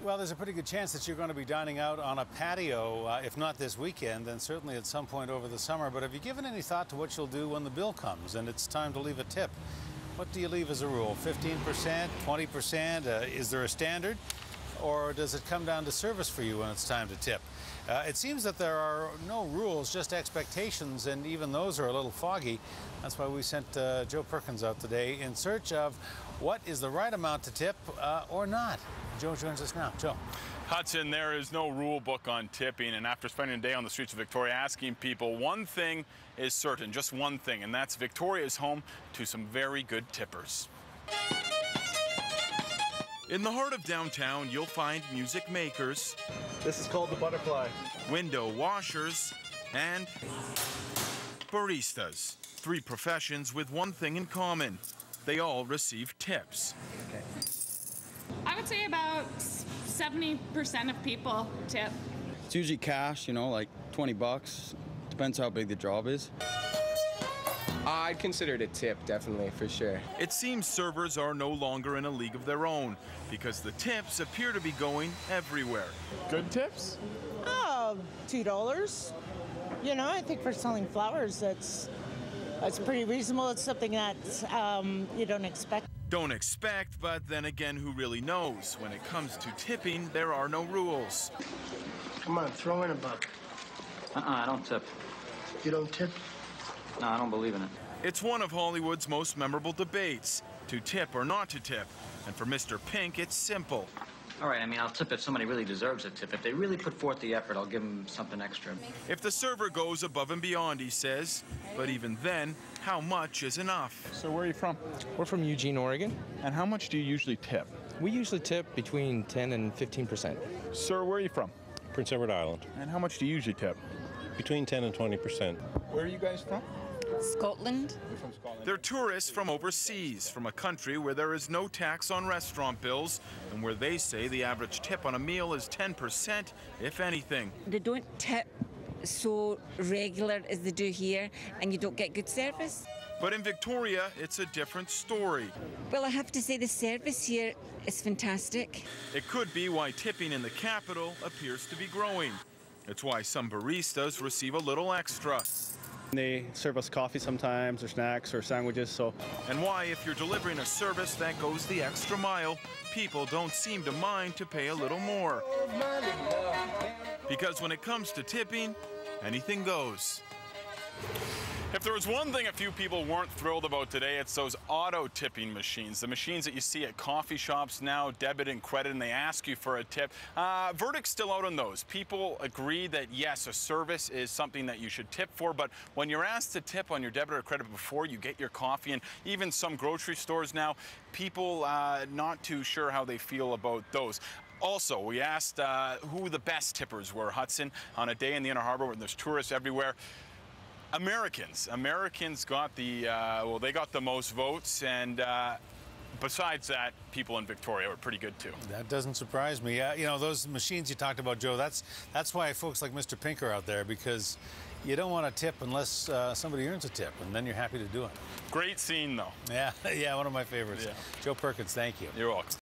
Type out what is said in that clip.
Well, there's a pretty good chance that you're going to be dining out on a patio, if not this weekend, then certainly at some point over the summer. But have you given any thought to what you'll do when the bill comes and it's time to leave a tip? What do you leave as a rule? 15%, 20%? Is there a standard? Or does it come down to service for you when it's time to tip? It seems that there are no rules, just expectations, and even those are a little foggy. That's why we sent Joe Perkins out today in search of what is the right amount to tip or not. Joe joins us now. Joe. Hudson, there is no rule book on tipping, and after spending a day on the streets of Victoria asking people, one thing is certain, just one thing, and that's Victoria is home to some very good tippers. In the heart of downtown, you'll find music makers. This is called the butterfly. Window washers and baristas. Three professions with one thing in common. They all receive tips. Okay. I would say about 70% of people tip. It's usually cash, you know, like 20 bucks. Depends how big the job is. I'd consider it a tip, definitely, for sure. It seems servers are no longer in a league of their own because the tips appear to be going everywhere. Good tips? $2. You know, I think for selling flowers, that's pretty reasonable. It's something that you don't expect. Don't expect, but then again, who really knows? When it comes to tipping, there are no rules. Come on, throw in a buck. I don't tip. You don't tip? No, I don't believe in it. It's one of Hollywood's most memorable debates, to tip or not to tip. And for Mr. Pink, it's simple. All right, I mean, I'll tip if somebody really deserves a tip. If they really put forth the effort, I'll give them something extra. If the server goes above and beyond, he says, but even then, how much is enough? So where are you from? We're from Eugene, Oregon. And how much do you usually tip? We usually tip between 10 and 15%. Sir, where are you from? Prince Edward Island. And how much do you usually tip? Between 10 and 20%. Where are you guys from? Scotland. We're from Scotland. They're tourists from overseas, from a country where there is no tax on restaurant bills, and where they say the average tip on a meal is 10%, if anything. They don't tip so regular as they do here, and you don't get good service. But in Victoria, it's a different story. Well, I have to say the service here is fantastic. It could be why tipping in the capital appears to be growing. It's why some baristas receive a little extra. They serve us coffee sometimes, or snacks, or sandwiches, so. And why, if you're delivering a service that goes the extra mile, people don't seem to mind to pay a little more. Because when it comes to tipping, anything goes. If there was one thing a few people weren't thrilled about today, it's those auto tipping machines. The machines that you see at coffee shops now, debit and credit, and they ask you for a tip. Verdict's still out on those. People agree that, yes, a service is something that you should tip for, but when you're asked to tip on your debit or credit before you get your coffee, and even some grocery stores now, people not too sure how they feel about those. Also, we asked who the best tippers were, Hudson, on a day in the Inner Harbor where there's tourists everywhere. Americans got the, well, they got the most votes, and besides that, people in Victoria were pretty good too. That doesn't surprise me. You know, those machines you talked about, Joe, that's why folks like Mr. Pink are out there, because you don't want to tip unless somebody earns a tip, and then you're happy to do it. Great scene, though. Yeah, yeah, one of my favorites. Yeah. Joe Perkins, thank you. You're welcome.